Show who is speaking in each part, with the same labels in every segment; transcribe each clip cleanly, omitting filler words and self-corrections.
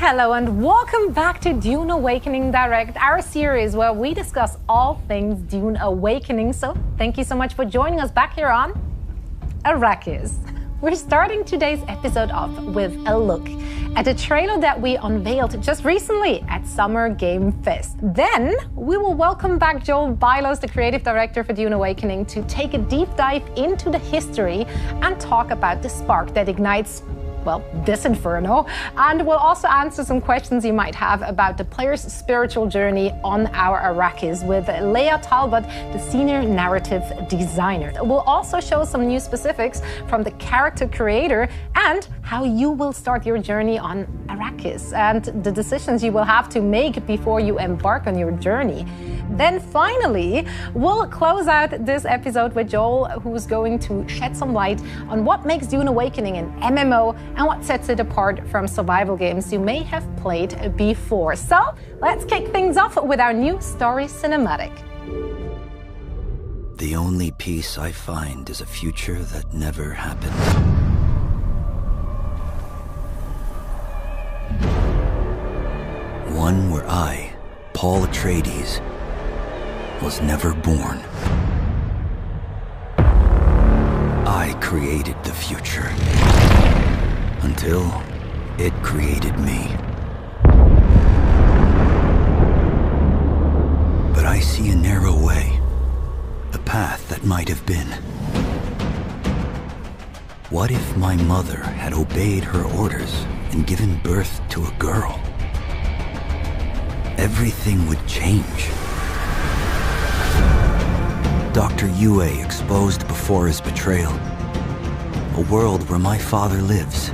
Speaker 1: Hello and welcome back to Dune Awakening Direct, our series where we discuss all things Dune Awakening. So thank you so much for joining us back here on Arrakis. We're starting today's episode off with a look at a trailer that we unveiled just recently at Summer Game Fest. Then we will welcome back Joel Bylos, the creative director for Dune Awakening, to take a deep dive into the history and talk about the spark that ignites, well, this inferno. And we'll also answer some questions you might have about the player's spiritual journey on our Arrakis with Leah Talbot, the senior narrative designer. We'll also show some new specifics from the character creator and how you will start your journey on Arrakis and the decisions you will have to make before you embark on your journey. Then finally, we'll close out this episode with Joel, who's going to shed some light on what makes Dune Awakening an MMO and what sets it apart from survival games you may have played before. So let's kick things off with our new story cinematic.
Speaker 2: The only peace I find is a future that never happened. One where I, Paul Atreides, was never born. I created the future until it created me. But I see a narrow way, a path that might have been. What if my mother had obeyed her orders and given birth to a girl? Everything would change. Dr. Yue exposed before his betrayal. A world where my father lives.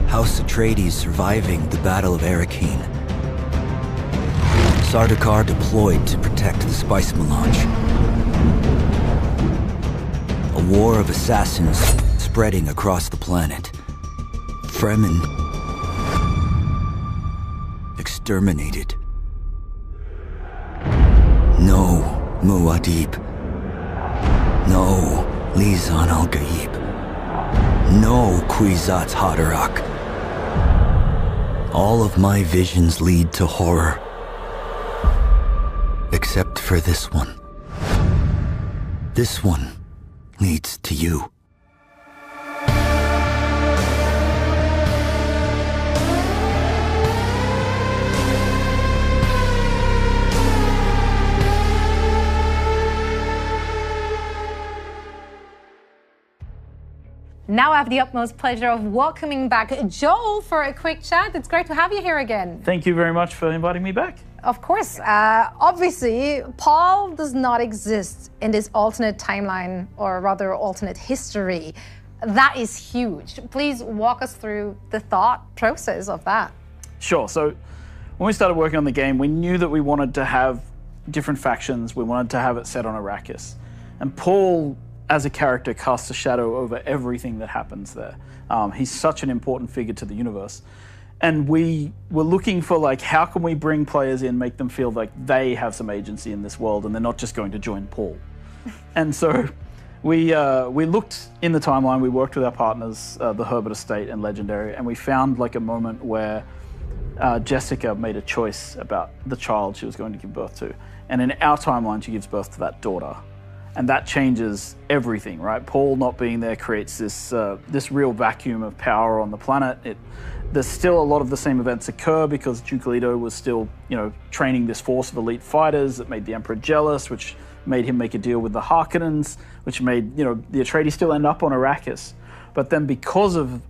Speaker 2: House Atreides surviving the Battle of Arrakis. Sardaukar deployed to protect the spice melange. A war of assassins spreading across the planet. Fremen exterminated. No Muad'Dib. No Lisan al-Gaib. No Kwisatz Haderach. All of my visions lead to horror. Except for this one. This one leads to you.
Speaker 1: Now I have the utmost pleasure of welcoming back Joel for a quick chat. It's great to have you here again.
Speaker 3: Thank you very much for inviting me back.
Speaker 1: Of course. Obviously, Paul does not exist in this alternate timeline, or rather alternate history. That is huge. Please walk us through the thought process of that.
Speaker 3: Sure. So when we started working on the game, we knew that we wanted to have different factions. We wanted to have it set on Arrakis. And Paul, as a character, casts a shadow over everything that happens there. He's such an important figure to the universe. And we were looking for, like, how can we bring players in, make them feel like they have some agency in this world and they're not just going to join Paul. And so we looked in the timeline, we worked with our partners, the Herbert estate and Legendary, and we found like a moment where Jessica made a choice about the child she was going to give birth to. And in our timeline, she gives birth to that daughter. And that changes everything, right? Paul not being there creates this real vacuum of power on the planet. There's still a lot of the same events occur because Duke Leto was still, training this force of elite fighters that made the Emperor jealous, which made him make a deal with the Harkonnens, which made, the Atreides still end up on Arrakis. But then because of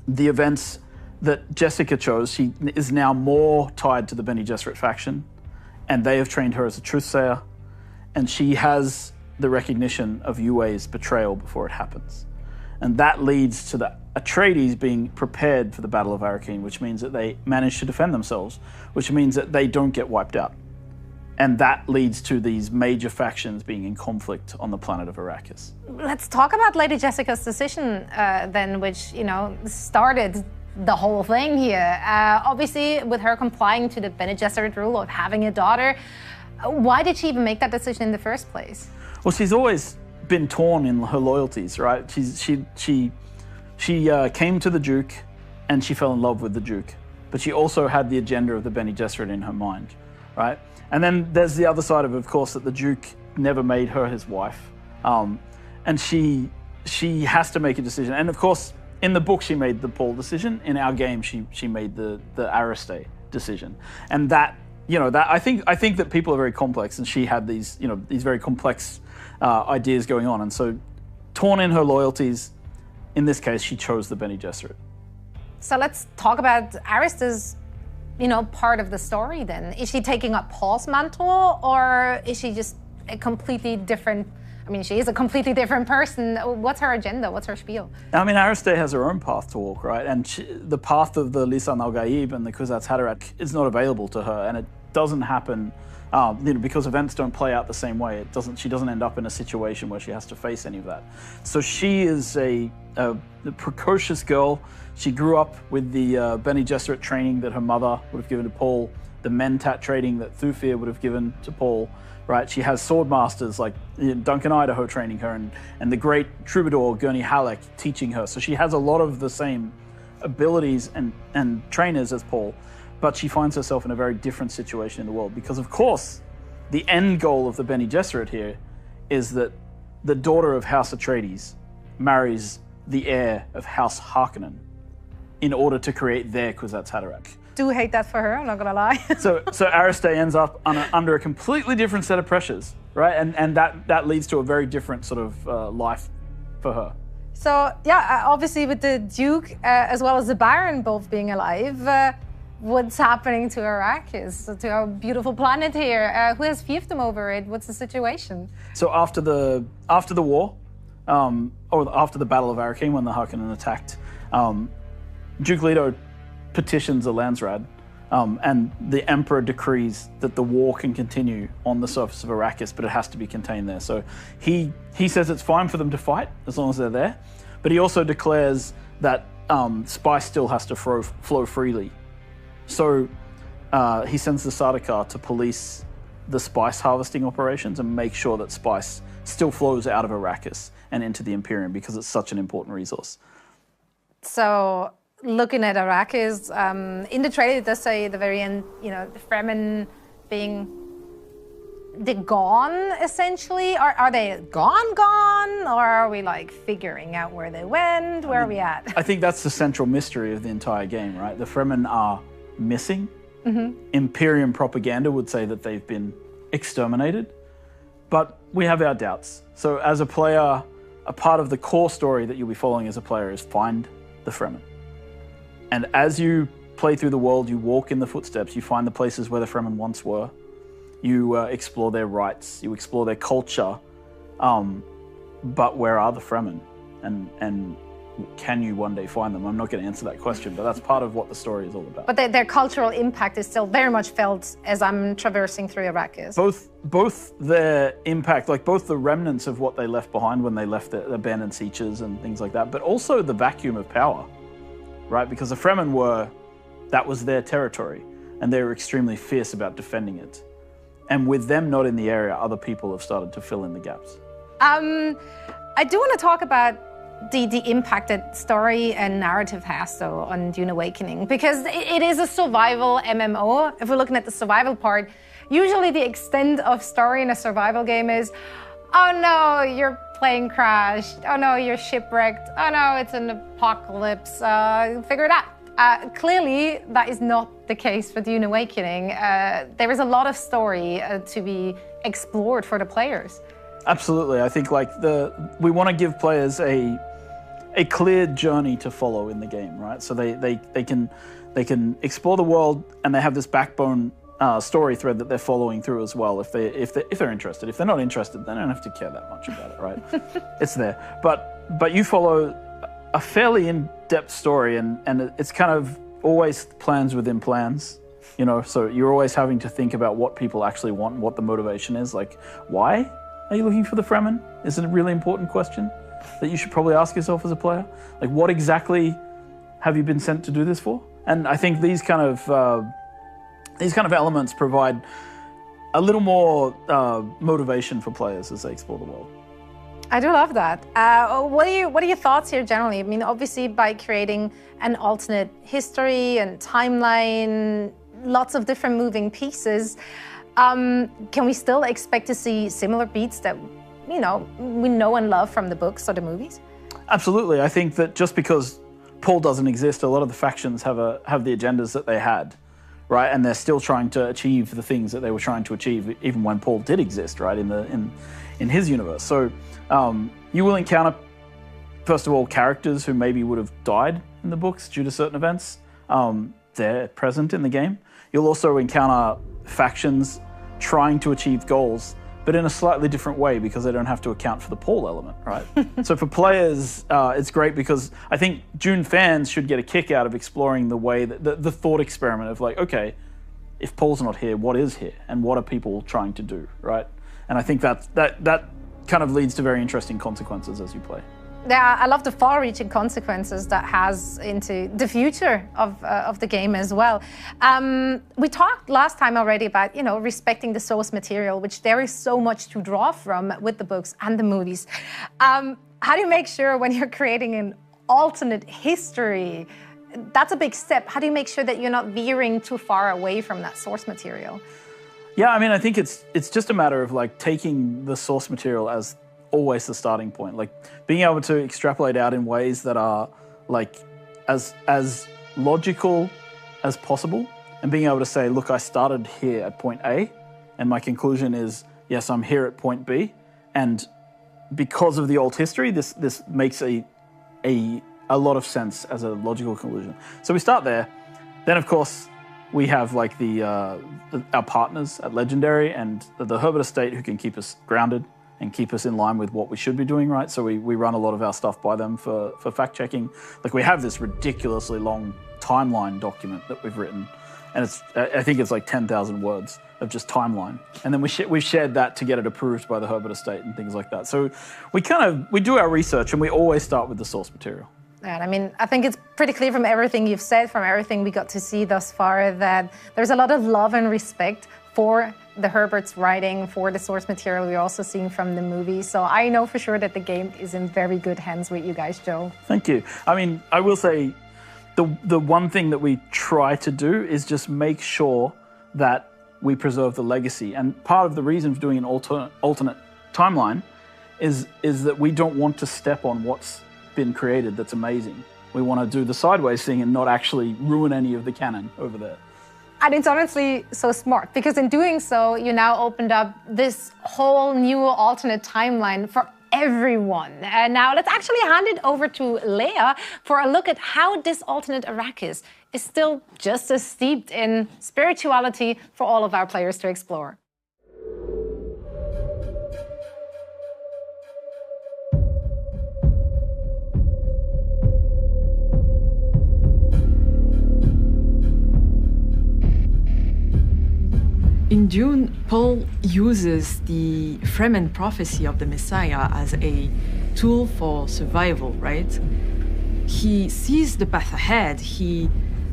Speaker 3: the events that Jessica chose, she is now more tied to the Bene Gesserit faction, and they have trained her as a truthsayer. And she has the recognition of Yue's betrayal before it happens. And that leads to the Atreides being prepared for the Battle of Arrakis, which means that they manage to defend themselves, which means that they don't get wiped out. And that leads to these major factions being in conflict on the planet of Arrakis.
Speaker 1: Let's talk about Lady Jessica's decision then, which, started the whole thing here. Obviously, with her complying to the Bene Gesserit rule of having a daughter, why did she even make that decision in the first place?
Speaker 3: Well, she's always been torn in her loyalties, right? She came to the Duke and she fell in love with the Duke. But she also had the agenda of the Bene Gesserit in her mind, right? And then there's the other side of course, that the Duke never made her his wife. And she has to make a decision. And of course, in the book, she made the Paul decision. In our game, she made the Arrakis decision. And that, I think that people are very complex, and she had these very complex ideas going on. And so, torn in her loyalties, in this case, she chose the Bene Gesserit.
Speaker 1: So let's talk about Arista's, part of the story then. Is she taking up Paul's mantle, or is she just a completely different, she is a completely different person. What's her agenda? What's her spiel?
Speaker 3: Ariste has her own path to walk, right? And the path of the Lisan al-Gaib and the Kwisatz Haderach is not available to her, and it doesn't happen because events don't play out the same way. She doesn't end up in a situation where she has to face any of that. So she is a precocious girl. She grew up with the Bene Gesserit training that her mother would have given to Paul, the Mentat training that Thufir would have given to Paul. Right, she has sword masters like Duncan Idaho training her, and the great troubadour Gurney Halleck teaching her. So she has a lot of the same abilities and trainers as Paul, but she finds herself in a very different situation in the world because, of course, the end goal of the Bene Gesserit here is that the daughter of House Atreides marries the heir of House Harkonnen in order to create their Kwisatz Haderach.
Speaker 1: Do hate that for her, I'm not gonna lie.
Speaker 3: so Ariste ends up under a completely different set of pressures, right? And that leads to a very different sort of life for her.
Speaker 1: So yeah, obviously with the Duke as well as the Baron both being alive, what's happening to Arrakis, to our beautiful planet here? Who has fiefdom over it? What's the situation?
Speaker 3: So after the war, or after the Battle of Arrakeen, when the Harkonnen attacked, Duke Leto petitions a Landsraad, and the Emperor decrees that the war can continue on the surface of Arrakis, but it has to be contained there. So he says it's fine for them to fight as long as they're there, but he also declares that spice still has to flow freely. So he sends the Sardaukar to police the spice harvesting operations and make sure that spice still flows out of Arrakis and into the Imperium because it's such an important resource.
Speaker 1: So looking at Arrakis, in the trailer it does say at the very end, the Fremen being, they're gone essentially. Are they gone, or are we like figuring out where they went? Where are we at?
Speaker 3: I think that's the central mystery of the entire game, right? The Fremen are missing. Mm-hmm. Imperium propaganda would say that they've been exterminated, but we have our doubts. So as a player, a part of the core story that you'll be following as a player is find the Fremen. And as you play through the world, you walk in the footsteps, you find the places where the Fremen once were, you explore their rites, you explore their culture, but where are the Fremen? And can you one day find them? I'm not going to answer that question, but that's part of what the story is all about.
Speaker 1: But their cultural impact is still very much felt as I'm traversing through Arrakis.
Speaker 3: Both their impact, like both the remnants of what they left behind when they left the abandoned Sieges and things like that, but also the vacuum of power. Right, because the Fremen that was their territory, and they were extremely fierce about defending it. And with them not in the area, other people have started to fill in the gaps.
Speaker 1: I do want to talk about the impact that story and narrative has, though, on Dune Awakening, because it is a survival MMO. If we're looking at the survival part, usually the extent of story in a survival game is, oh no, your plane crashed. Oh no, you're shipwrecked. Oh no, it's an apocalypse. Figure it out. Clearly, that is not the case for Dune Awakening. There is a lot of story to be explored for the players.
Speaker 3: Absolutely. I think we want to give players a clear journey to follow in the game, right? So they can explore the world, and they have this backbone story thread that they're following through as well. If they're interested. If they're not interested, they don't have to care that much about it, right? It's there. But you follow a fairly in-depth story, and it's kind of always plans within plans. So you're always having to think about what people actually want and what the motivation is. Like, why are you looking for the Fremen? Is it a really important question that you should probably ask yourself as a player? Like, what exactly have you been sent to do this for? And I think these kind of elements provide a little more motivation for players as they explore the world.
Speaker 1: I do love that. What are your thoughts here generally? I mean, obviously by creating an alternate history and timeline, lots of different moving pieces, can we still expect to see similar beats that, we know and love from the books or the movies?
Speaker 3: Absolutely. I think that just because Paul doesn't exist, a lot of the factions have the agendas that they had, right? And they're still trying to achieve the things that they were trying to achieve even when Paul did exist, right, in his universe. So you will encounter, first of all, characters who maybe would have died in the books due to certain events. They're present in the game. You'll also encounter factions trying to achieve goals, but in a slightly different way because they don't have to account for the Paul element, right? So for players, it's great because I think Dune fans should get a kick out of exploring the way that the thought experiment of like, okay, if Paul's not here, what is here? And what are people trying to do, right? And I think that kind of leads to very interesting consequences as you play.
Speaker 1: Yeah, I love the far-reaching consequences that has into the future of the game as well. We talked last time already about, respecting the source material, which there is so much to draw from with the books and the movies. How do you make sure when you're creating an alternate history, that's a big step. How do you make sure that you're not veering too far away from that source material?
Speaker 3: Yeah, I mean, I think it's just a matter of like taking the source material as always the starting point, like being able to extrapolate out in ways that are like as logical as possible, and being able to say, look, I started here at point A, and my conclusion is, yes, I'm here at point B, and because of the old history, this makes a lot of sense as a logical conclusion. So we start there. Then, of course, we have like our partners at Legendary and the Herbert estate who can keep us grounded and keep us in line with what we should be doing, right? So we run a lot of our stuff by them for fact-checking. Like we have this ridiculously long timeline document that we've written, and I think it's like 10,000 words of just timeline. And then we've shared that to get it approved by the Herbert estate and things like that. So we do our research, and we always start with the source material.
Speaker 1: And I mean, I think it's pretty clear from everything you've said, from everything we got to see thus far, that there's a lot of love and respect for the Herbert's writing, for the source material we're also seeing from the movie. So I know for sure that the game is in very good hands with you guys, Joe.
Speaker 3: Thank you. I mean, I will say the one thing that we try to do is just make sure that we preserve the legacy. And part of the reason for doing an alternate timeline is that we don't want to step on what's been created that's amazing. We want to do the sideways thing and not actually ruin any of the canon over there.
Speaker 1: And it's honestly so smart, because in doing so, you now opened up this whole new alternate timeline for everyone. And now let's actually hand it over to Leia for a look at how this alternate Arrakis is still just as steeped in spirituality for all of our players to explore.
Speaker 4: In Dune, Paul uses the Fremen prophecy of the Messiah as a tool for survival, right? He sees the path ahead, he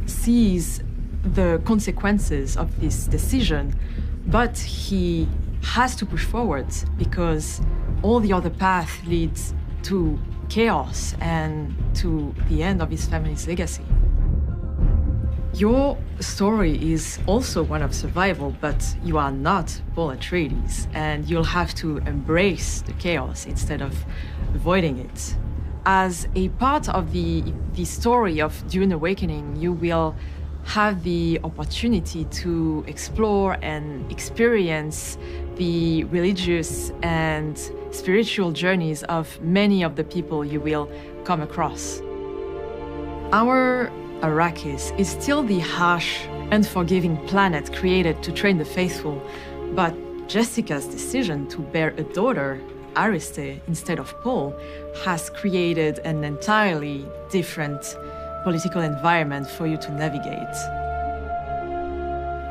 Speaker 4: sees the consequences of this decision, but he has to push forward because all the other path leads to chaos and to the end of his family's legacy. Your story is also one of survival, but you are not Paul Atreides, and you'll have to embrace the chaos instead of avoiding it. As a part of the story of Dune Awakening, you will have the opportunity to explore and experience the religious and spiritual journeys of many of the people you will come across. Our Arrakis is still the harsh, unforgiving planet created to train the faithful, but Jessica's decision to bear a daughter, Ariste, instead of Paul, has created an entirely different political environment for you to navigate.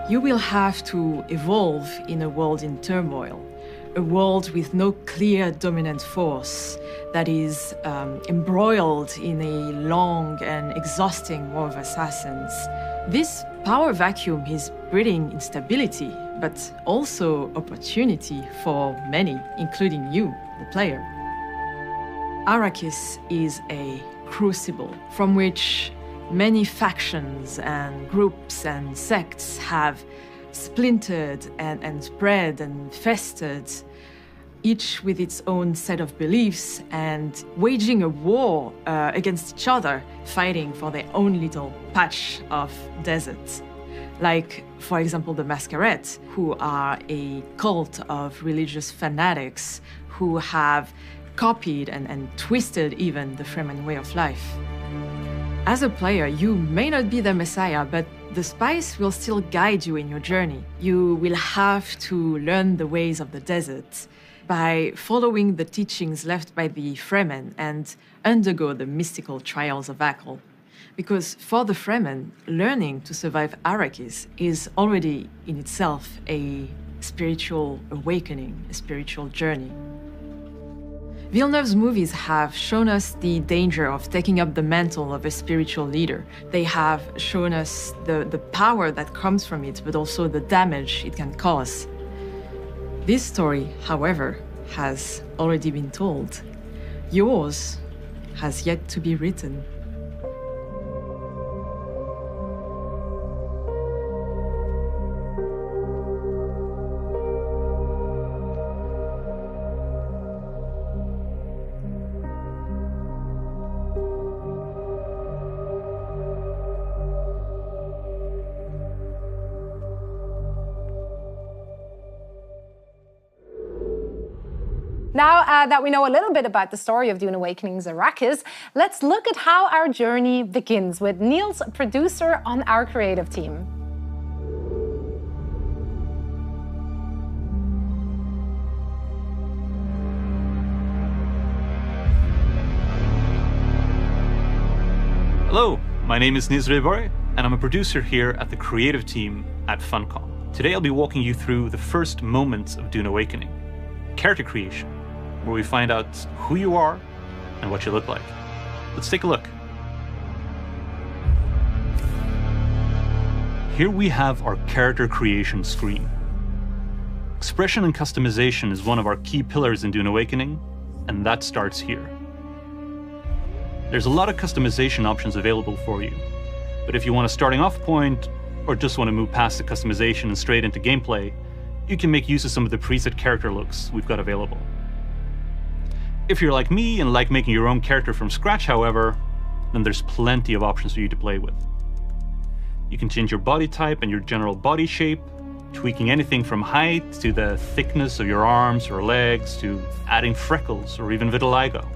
Speaker 4: You will have to evolve in a world in turmoil, a world with no clear dominant force that is embroiled in a long and exhausting war of assassins. This power vacuum is breeding instability, but also opportunity for many, including you, the player. Arrakis is a crucible from which many factions and groups and sects have splintered and spread and festered, each with its own set of beliefs and waging a war against each other, fighting for their own little patch of desert. Like, for example, the Masquerade, who are a cult of religious fanatics who have copied and twisted even the Fremen way of life. As a player, you may not be the Messiah, but the spice will still guide you in your journey. You will have to learn the ways of the desert by following the teachings left by the Fremen and undergo the mystical trials of Akhl. Because for the Fremen, learning to survive Arrakis is already in itself a spiritual awakening, a spiritual journey. Villeneuve's movies have shown us the danger of taking up the mantle of a spiritual leader. They have shown us the power that comes from it, but also the damage it can cause. This story, however, has already been told. Yours has yet to be written.
Speaker 1: Now that we know a little bit about the story of Dune Awakening's Arrakis, let's look at how our journey begins with Niels, producer on our creative team.
Speaker 5: Hello, my name is Niels Villeneuve, and I'm a producer here at the creative team at Funcom. Today I'll be walking you through the first moments of Dune Awakening, character creation, where we find out who you are and what you look like. Let's take a look. Here we have our character creation screen. Expression and customization is one of our key pillars in Dune Awakening, and that starts here. There's a lot of customization options available for you, but if you want a starting off point, or just want to move past the customization and straight into gameplay, you can make use of some of the preset character looks we've got available. If you're like me and like making your own character from scratch, however, then there's plenty of options for you to play with. You can change your body type and your general body shape, tweaking anything from height to the thickness of your arms or legs to adding freckles or even vitiligo.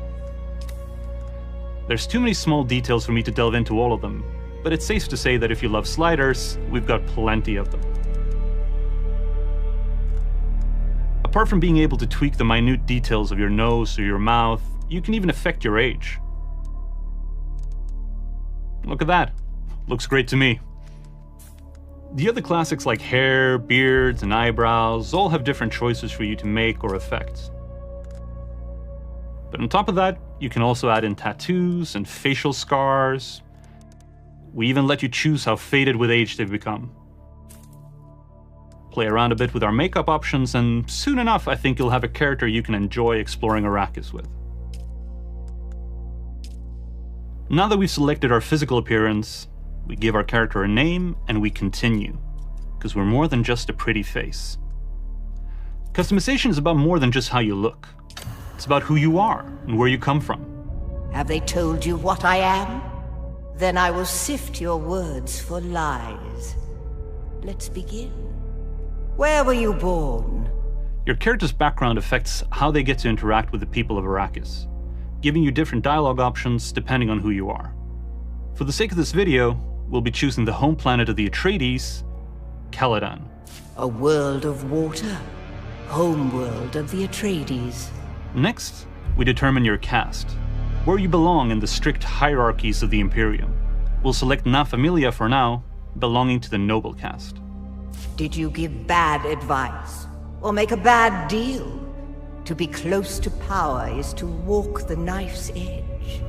Speaker 5: There's too many small details for me to delve into all of them, but it's safe to say that if you love sliders, we've got plenty of them. Apart from being able to tweak the minute details of your nose or your mouth, you can even affect your age. Look at that. Looks great to me. The other classics like hair, beards, and eyebrows all have different choices for you to make or affect. But on top of that, you can also add in tattoos and facial scars. We even let you choose how faded with age they've become. Play around a bit with our makeup options, and soon enough I think you'll have a character you can enjoy exploring Arrakis with. Now that we've selected our physical appearance, we give our character a name and we continue, because we're more than just a pretty face. Customization is about more than just how you look. It's about who you are and where you come from.
Speaker 6: Have they told you what I am? Then I will sift your words for lies. Let's begin. Where were you born?
Speaker 5: Your character's background affects how they get to interact with the people of Arrakis, giving you different dialogue options depending on who you are. For the sake of this video, we'll be choosing the home planet of the Atreides, Caladan.
Speaker 6: A world of water. Homeworld of the Atreides.
Speaker 5: Next, we determine your caste, where you belong in the strict hierarchies of the Imperium. We'll select Na Familia for now, belonging to the noble caste.
Speaker 6: Did you give bad advice? Or make a bad deal? To be close to power is to walk the knife's edge.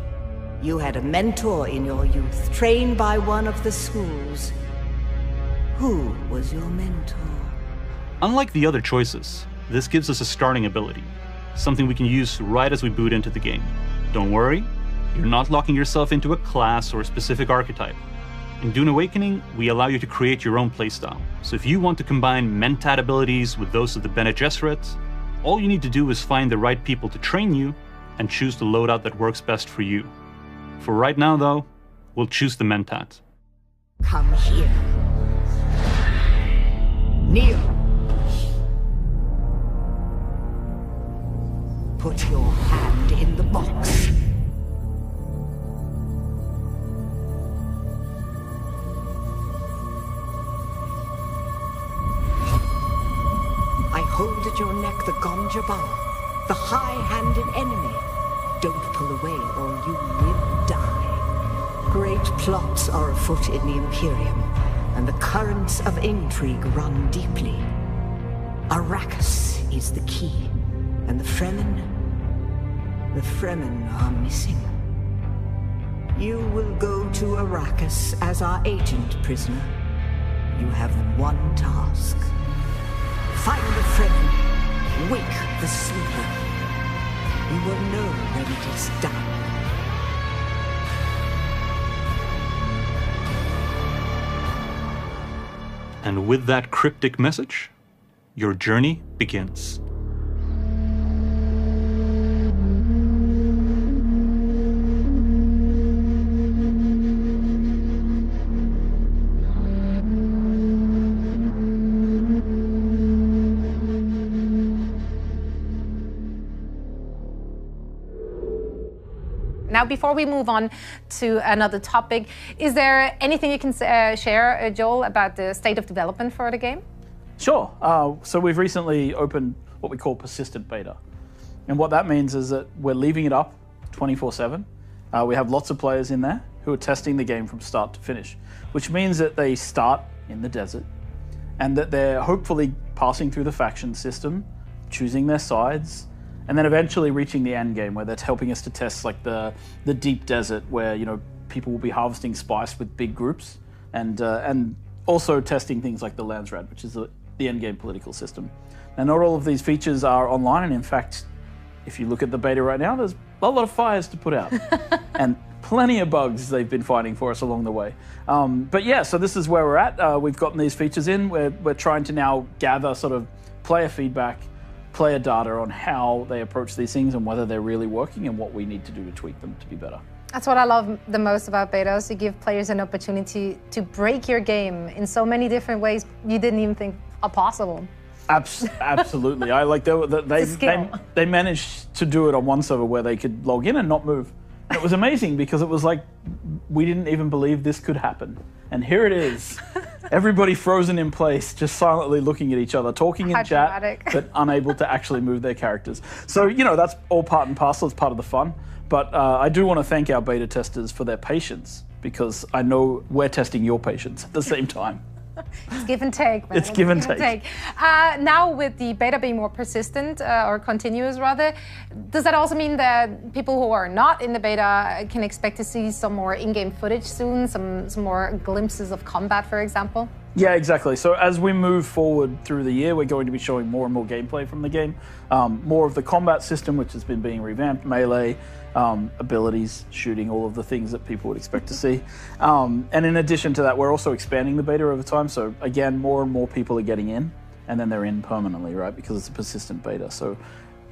Speaker 6: You had a mentor in your youth, trained by one of the schools. Who was your mentor?
Speaker 5: Unlike the other choices, this gives us a starting ability, something we can use right as we boot into the game. Don't worry, you're not locking yourself into a class or a specific archetype. In Dune Awakening, we allow you to create your own playstyle. So if you want to combine Mentat abilities with those of the Bene Gesserit, all you need to do is find the right people to train you and choose the loadout that works best for you. For right now, though, we'll choose the Mentat.
Speaker 6: Come here. Kneel. Put your hand in the box. I hold at your neck the Gonjabar, the high-handed enemy. Don't pull away or you will die. Great plots are afoot in the Imperium, and the currents of intrigue run deeply. Arrakis is the key, and the Fremen are missing. You will go to Arrakis as our agent, prisoner. You have one task. Find the Fremen, wake the sleeper. You will know when it is done.
Speaker 5: And with that cryptic message, your journey begins.
Speaker 1: Now, before we move on to another topic, is there anything you can share, Joel, about the state of development for the game?
Speaker 3: Sure. So we've recently opened what we call persistent beta. And what that means is that we're leaving it up 24/7. We have lots of players in there who are testing the game from start to finish, which means that they start in the desert and that they're hopefully passing through the faction system, choosing their sides, and then eventually reaching the end game where they're helping us to test like the deep desert where, you know, people will be harvesting spice with big groups and also testing things like the Landsrad, which is the end game political system. Now, not all of these features are online, and in fact, if you look at the beta right now, there's a lot of fires to put out and plenty of bugs they've been finding for us along the way. But yeah, so this is where we're at. We've gotten these features in. We're trying to now gather sort of player feedback, player data on how they approach these things and whether they're really working and what we need to do to tweak them to be better.
Speaker 1: That's what I love the most about betas. You give players an opportunity to break your game in so many different ways you didn't even think are possible.
Speaker 3: Absolutely. I like they managed to do it on one server where they could log in and not move. And it was amazing because it was like we didn't even believe this could happen. And here it is. Everybody frozen in place, just silently looking at each other, talking in chat, but unable to actually move their characters. So, you know, that's all part and parcel, it's part of the fun. But I do want to thank our beta testers for their patience, because I know we're testing your patience at the same time.
Speaker 1: It's give and take, man.
Speaker 3: It's give and take.
Speaker 1: Now, with the beta being more persistent, or continuous rather, does that also mean that people who are not in the beta can expect to see some more in-game footage soon, some more glimpses of combat, for example?
Speaker 3: Yeah, exactly. So as we move forward through the year, we're going to be showing more and more gameplay from the game. More of the combat system, which has been being revamped, melee, abilities, shooting, all of the things that people would expect to see. And in addition to that, we're also expanding the beta over time. So again, more and more people are getting in, and then they're in permanently, right? Because it's a persistent beta. So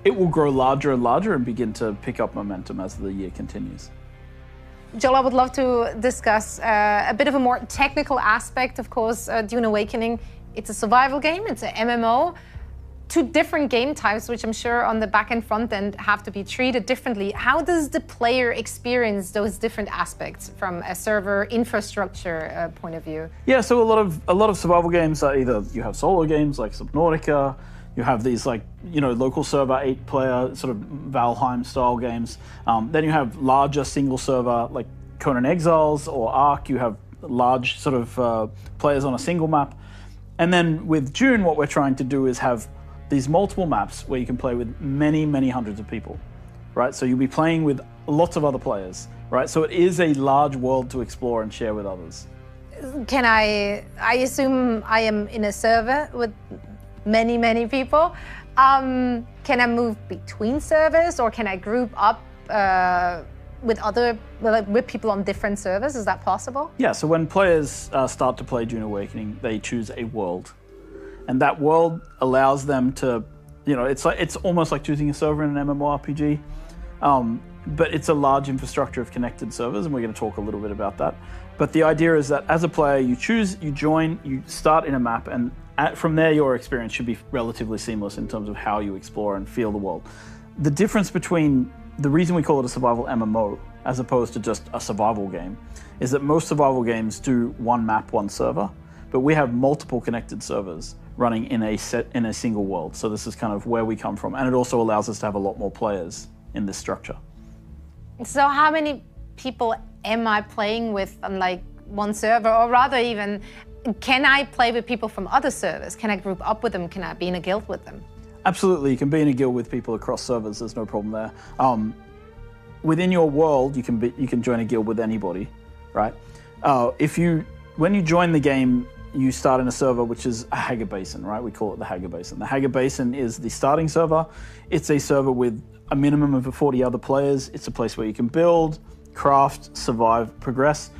Speaker 3: it will grow larger and larger and begin to pick up momentum as the year continues.
Speaker 1: Joel, I would love to discuss a bit of a more technical aspect. Of course, Dune Awakening, it's a survival game, it's an MMO. Two different game types, which I'm sure on the back and front end have to be treated differently. How does the player experience those different aspects from a server infrastructure point of view? Yeah,
Speaker 3: so a lot of survival games are either you have solo games like Subnautica, you have these like, you know, local server 8-player sort of Valheim style games. Then you have larger single server like Conan Exiles or Ark. You have large sort of players on a single map. And then with Dune, what we're trying to do is have these multiple maps where you can play with many, many hundreds of people, right? So you'll be playing with lots of other players, right? So it is a large world to explore and share with others.
Speaker 1: Can I assume I am in a server with many people. Can I move between servers, or can I group up with people on different servers? Is that possible?
Speaker 3: Yeah, so when players start to play Dune Awakening, they choose a world. And that world allows them to, it's almost like choosing a server in an MMORPG. But it's a large infrastructure of connected servers, and we're going to talk a little bit about that. But the idea is that as a player, you choose, you join, you start in a map, and from there your experience should be relatively seamless in terms of how you explore and feel the world. The difference between the reason we call it a survival MMO as opposed to just a survival game is that most survival games do one map, one server, but we have multiple connected servers running in a single world. So this is kind of where we come from, and it also allows us to have a lot more players in this structure.
Speaker 1: So how many people am I playing with on like one server, or rather even, can I play with people from other servers? Can I group up with them? Can I be in a guild with them?
Speaker 3: Absolutely, you can be in a guild with people across servers. There's no problem there. Within your world, you can join a guild with anybody, right? When you join the game, you start in a server which is a Hager Basin, right? We call it the Hager Basin. The Hager Basin is the starting server. It's a server with a minimum of 40 other players. It's a place where you can build, craft, survive, progress.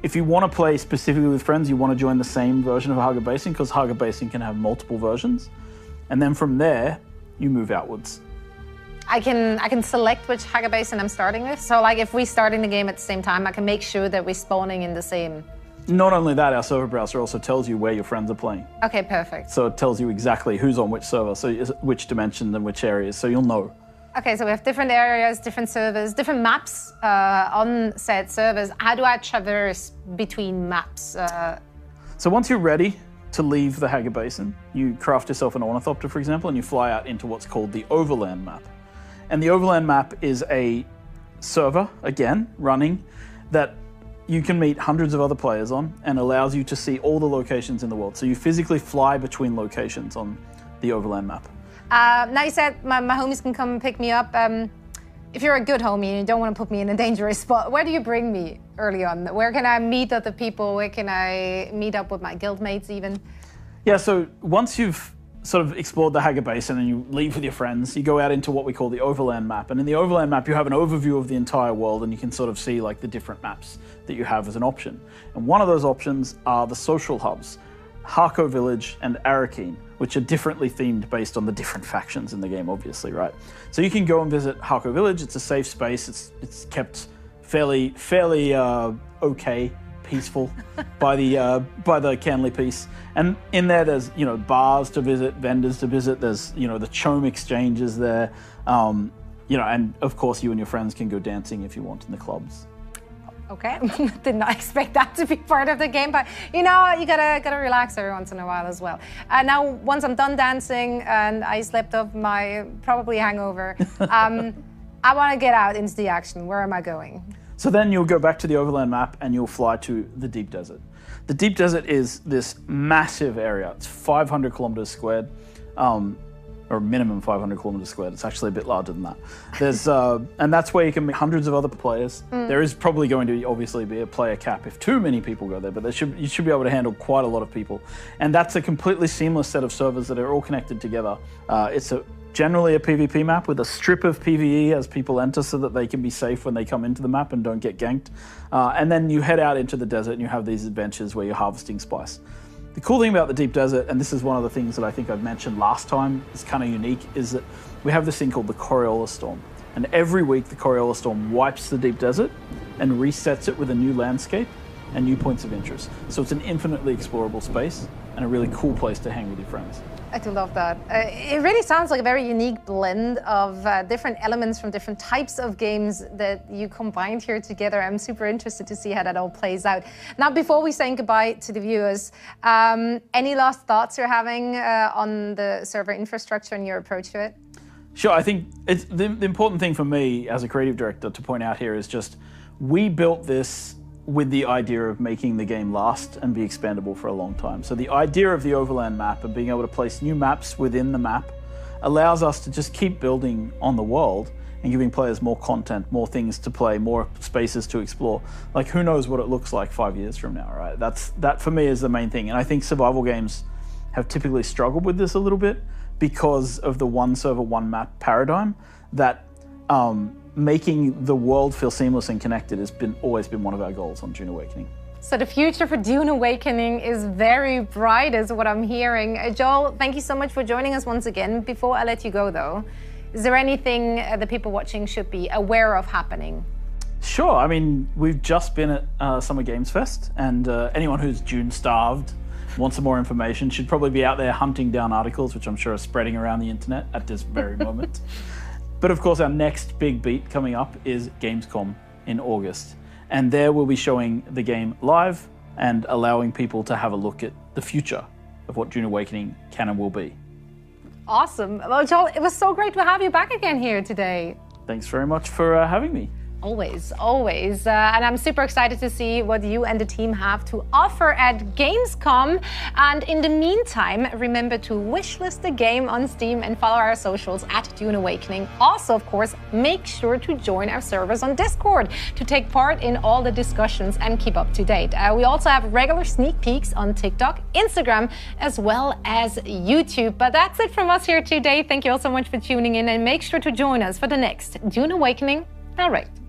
Speaker 3: If you want to play specifically with friends, you want to join the same version of Hager Basin, because Hager Basin can have multiple versions. And then from there, you move outwards.
Speaker 1: I can select which Hager Basin I'm starting with. So like if we're starting the game at the same time, I can make sure that we're spawning in the same.
Speaker 3: Not only that, our server browser also tells you where your friends are playing.
Speaker 1: Okay, perfect.
Speaker 3: So it tells you exactly who's on which server, so which dimension and which areas, so you'll know.
Speaker 1: Okay, so we have different areas, different servers, different maps on said servers. How do I traverse between maps?
Speaker 3: So once you're ready to leave the Hager Basin, you craft yourself an ornithopter, for example, and you fly out into what's called the Overland map. And the Overland map is a server, again, running, that you can meet hundreds of other players on, and allows you to see all the locations in the world. So you physically fly between locations on the Overland map.
Speaker 1: Now you said my homies can come and pick me up. If you're a good homie and you don't want to put me in a dangerous spot, where do you bring me early on? Where can I meet other people? Where can I meet up with my guildmates even?
Speaker 3: Yeah, so once you've sort of explored the Hager Basin and you leave with your friends, you go out into what we call the Overland map. And in the Overland map, you have an overview of the entire world, and you can sort of see like the different maps that you have as an option. And one of those options are the social hubs, Harco Village and Arrakis, which are differently themed based on the different factions in the game, obviously, right? So you can go and visit Harco Village. It's a safe space. It's kept fairly okay, peaceful by the Canley Peace. And in there, there's bars to visit, vendors to visit. There's the Chome exchanges there, and of course you and your friends can go dancing if you want in the clubs.
Speaker 1: Okay, did not expect that to be part of the game, but you gotta relax every once in a while as well. Now, once I'm done dancing and I slept off my probably hangover, I want to get out into the action. Where am I going?
Speaker 3: So then you'll go back to the Overland map and you'll fly to the Deep Desert. The Deep Desert is this massive area. It's 500 kilometers squared. Or minimum 500 kilometers squared. It's actually a bit larger than that. There's and that's where you can meet hundreds of other players. There is probably going to obviously be a player cap if too many people go there, but you should be able to handle quite a lot of people. And that's a completely seamless set of servers that are all connected together. It's generally a PvP map with a strip of PvE as people enter so that they can be safe when they come into the map and don't get ganked. And then you head out into the desert and you have these adventures where you're harvesting spice. The cool thing about the Deep Desert, and this is one of the things that I think I've mentioned last time, is kind of unique, is that we have this thing called the Coriolis Storm. And every week the Coriolis Storm wipes the Deep Desert and resets it with a new landscape and new points of interest. So it's an infinitely explorable space and a really cool place to hang with your friends.
Speaker 1: I do love that. It really sounds like a very unique blend of different elements from different types of games that you combined here together. I'm super interested to see how that all plays out. Now, before we say goodbye to the viewers, any last thoughts you're having on the server infrastructure and your approach to it?
Speaker 3: Sure, I think it's the important thing for me as a creative director to point out here is just we built this with the idea of making the game last and be expandable for a long time. So the idea of the Overland map and being able to place new maps within the map allows us to just keep building on the world and giving players more content, more things to play, more spaces to explore. Like, who knows what it looks like 5 years from now, right? That for me is the main thing. And I think survival games have typically struggled with this a little bit because of the one server, one map paradigm that making the world feel seamless and connected has always been one of our goals on Dune Awakening.
Speaker 1: So the future for Dune Awakening is very bright, is what I'm hearing. Joel, thank you so much for joining us once again. Before I let you go, though, is there anything the people watching should be aware of happening?
Speaker 3: Sure. I mean, we've just been at Summer Games Fest, and anyone who's Dune-starved, wants some more information, should probably be out there hunting down articles, which I'm sure are spreading around the internet at this very moment. But of course, our next big beat coming up is Gamescom in August. And there we'll be showing the game live and allowing people to have a look at the future of what Dune Awakening can and will be.
Speaker 1: Awesome. Well, Joel, it was so great to have you back again here today.
Speaker 3: Thanks very much for having me.
Speaker 1: Always, always. And I'm super excited to see what you and the team have to offer at Gamescom. And in the meantime, remember to wishlist the game on Steam and follow our socials at Dune Awakening. Also, of course, make sure to join our servers on Discord to take part in all the discussions and keep up to date. We also have regular sneak peeks on TikTok, Instagram, as well as YouTube. But that's it from us here today. Thank you all so much for tuning in, and make sure to join us for the next Dune Awakening Direct.